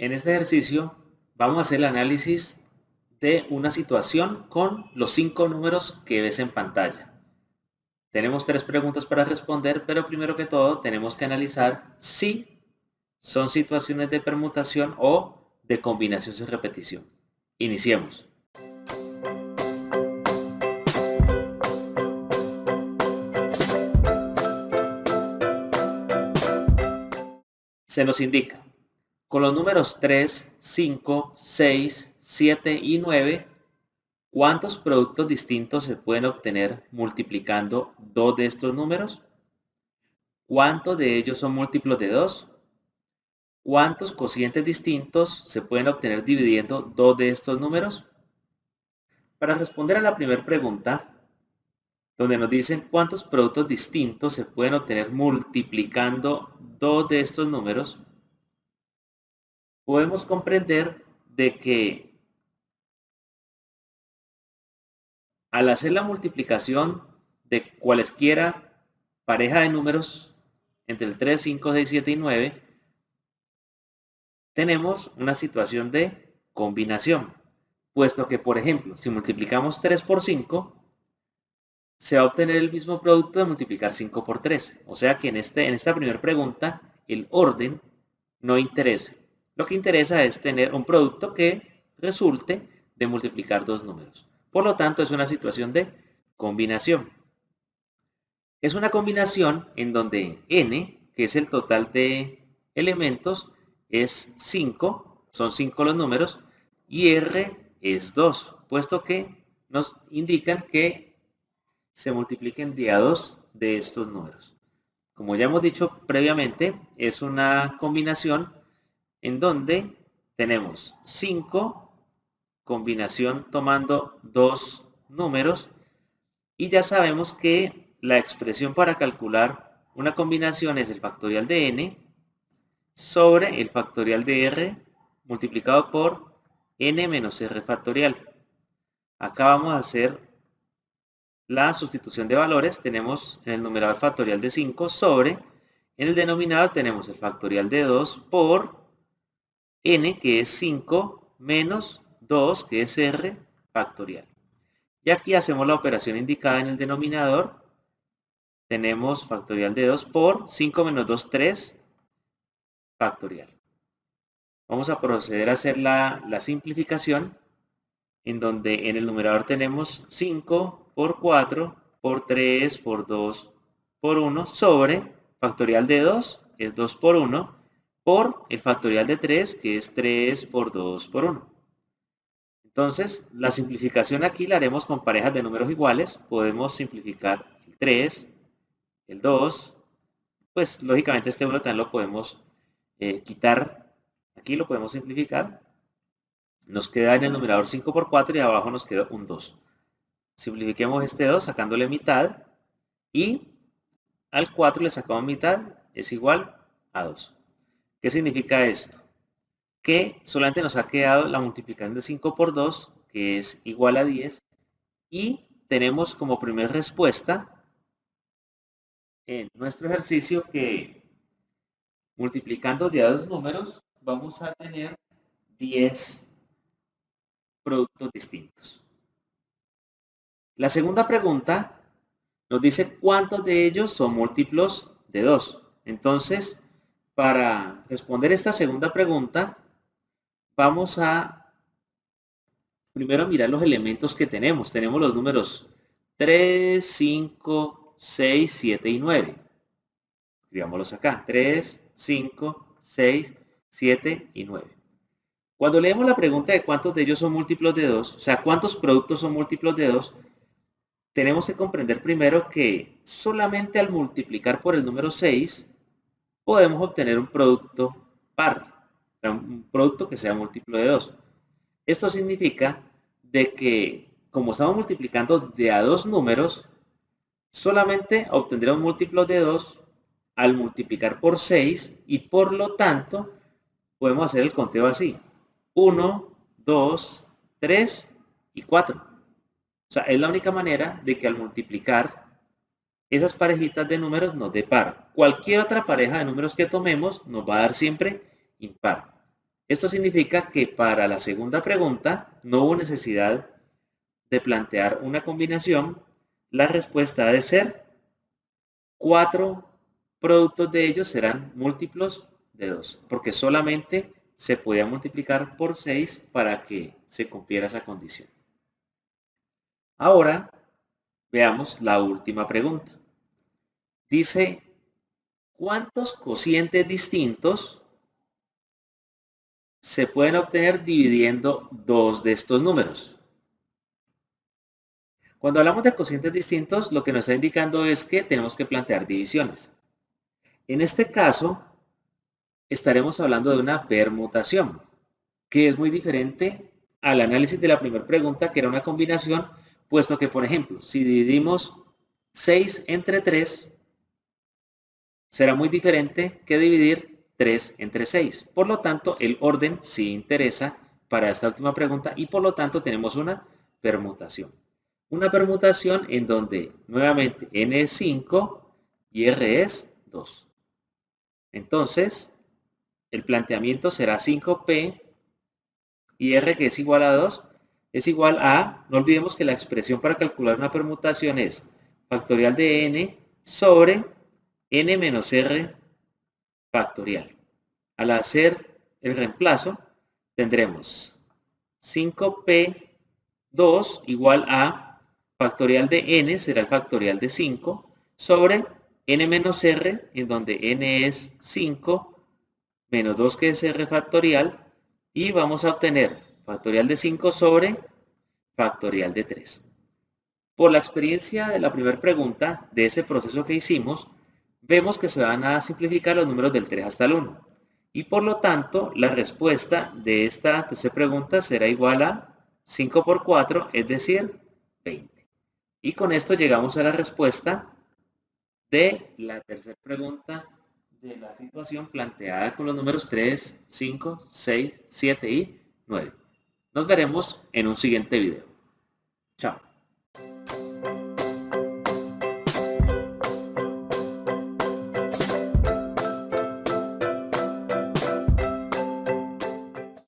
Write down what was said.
En este ejercicio vamos a hacer el análisis de una situación con los 5 números que ves en pantalla. Tenemos 3 preguntas para responder, pero primero que todo tenemos que analizar si son situaciones de permutación o de combinación sin repetición. Iniciemos. Se nos indica, con los números 3, 5, 6, 7 y 9, ¿cuántos productos distintos se pueden obtener multiplicando dos de estos números? ¿Cuántos de ellos son múltiplos de 2? ¿Cuántos cocientes distintos se pueden obtener dividiendo dos de estos números? Para responder a la primera pregunta, donde nos dicen cuántos productos distintos se pueden obtener multiplicando dos de estos números, podemos comprender de que al hacer la multiplicación de cualesquiera pareja de números entre el 3, 5, 6, 7 y 9, tenemos una situación de combinación, puesto que, por ejemplo, si multiplicamos 3 por 5, se va a obtener el mismo producto de multiplicar 5 por 3. O sea que en esta primera pregunta, el orden no interesa. Lo que interesa es tener un producto que resulte de multiplicar dos números. Por lo tanto, es una situación de combinación. Es una combinación en donde n, que es el total de elementos, es 5, son 5 los números, y r es 2, puesto que nos indican que se multipliquen de a 2 de estos números. Como ya hemos dicho previamente, es una combinación en donde tenemos 5, combinación tomando dos números, y ya sabemos que la expresión para calcular una combinación es el factorial de n sobre el factorial de r multiplicado por n menos r factorial. Acá vamos a hacer la sustitución de valores. Tenemos en el numerador factorial de 5 sobre, en el denominador tenemos el factorial de 2 por n, que es 5, menos 2, que es r factorial. Y aquí hacemos la operación indicada en el denominador. Tenemos factorial de 2 por 5 menos 2, 3 factorial. Vamos a proceder a hacer la simplificación, en donde en el numerador tenemos 5 por 4 por 3 por 2 por 1 sobre factorial de 2, es 2 por 1, por el factorial de 3, que es 3 por 2 por 1. Entonces, la simplificación aquí la haremos con parejas de números iguales. Podemos simplificar el 3, el 2, pues lógicamente este 1 también lo podemos quitar. Aquí lo podemos simplificar. Nos queda en el numerador 5 por 4 y abajo nos queda un 2. Simplifiquemos este 2 sacándole mitad, y al 4 le sacamos mitad, es igual a 2. ¿Qué significa esto? Que solamente nos ha quedado la multiplicación de 5 por 2, que es igual a 10, y tenemos como primera respuesta en nuestro ejercicio que multiplicando de a dos números vamos a tener 10 productos distintos. La segunda pregunta nos dice cuántos de ellos son múltiplos de 2. Entonces, para responder esta segunda pregunta, vamos a primero mirar los elementos que tenemos. Tenemos los números 3, 5, 6, 7 y 9. Escribámoslos acá. 3, 5, 6, 7 y 9. Cuando leemos la pregunta de cuántos de ellos son múltiplos de 2, o sea, cuántos productos son múltiplos de 2, tenemos que comprender primero que solamente al multiplicar por el número 6 podemos obtener un producto par, o sea, un producto que sea múltiplo de 2. Esto significa de que como estamos multiplicando de a dos números, solamente obtendremos múltiplos de 2 al multiplicar por 6, y por lo tanto podemos hacer el conteo así: 1, 2, 3 y 4. O sea, es la única manera de que al multiplicar esas parejitas de números nos dé par. Cualquier otra pareja de números que tomemos nos va a dar siempre impar. Esto significa que para la segunda pregunta no hubo necesidad de plantear una combinación. La respuesta ha de ser 4 productos de ellos serán múltiplos de 2, porque solamente se podía multiplicar por 6 para que se cumpliera esa condición. Ahora veamos la última pregunta. Dice, ¿cuántos cocientes distintos se pueden obtener dividiendo dos de estos números? Cuando hablamos de cocientes distintos, lo que nos está indicando es que tenemos que plantear divisiones. En este caso, estaremos hablando de una permutación, que es muy diferente al análisis de la primera pregunta, que era una combinación, puesto que, por ejemplo, si dividimos 6 entre 3, será muy diferente que dividir 3 entre 6. Por lo tanto, el orden sí interesa para esta última pregunta y por lo tanto tenemos una permutación. Una permutación en donde nuevamente n es 5 y r es 2. Entonces, el planteamiento será 5p y r, que es igual a 2, es igual a, no olvidemos que la expresión para calcular una permutación es factorial de n sobre n menos r factorial. Al hacer el reemplazo, tendremos 5p2 igual a factorial de n, será el factorial de 5, sobre n menos r, en donde n es 5, menos 2 que es r factorial, y vamos a obtener factorial de 5 sobre factorial de 3. Por la experiencia de la primera pregunta, de ese proceso que hicimos, vemos que se van a simplificar los números del 3 hasta el 1. Y por lo tanto, la respuesta de esta tercera pregunta será igual a 5 por 4, es decir, 20. Y con esto llegamos a la respuesta de la tercera pregunta de la situación planteada con los números 3, 5, 6, 7 y 9. Nos veremos en un siguiente video. Chao.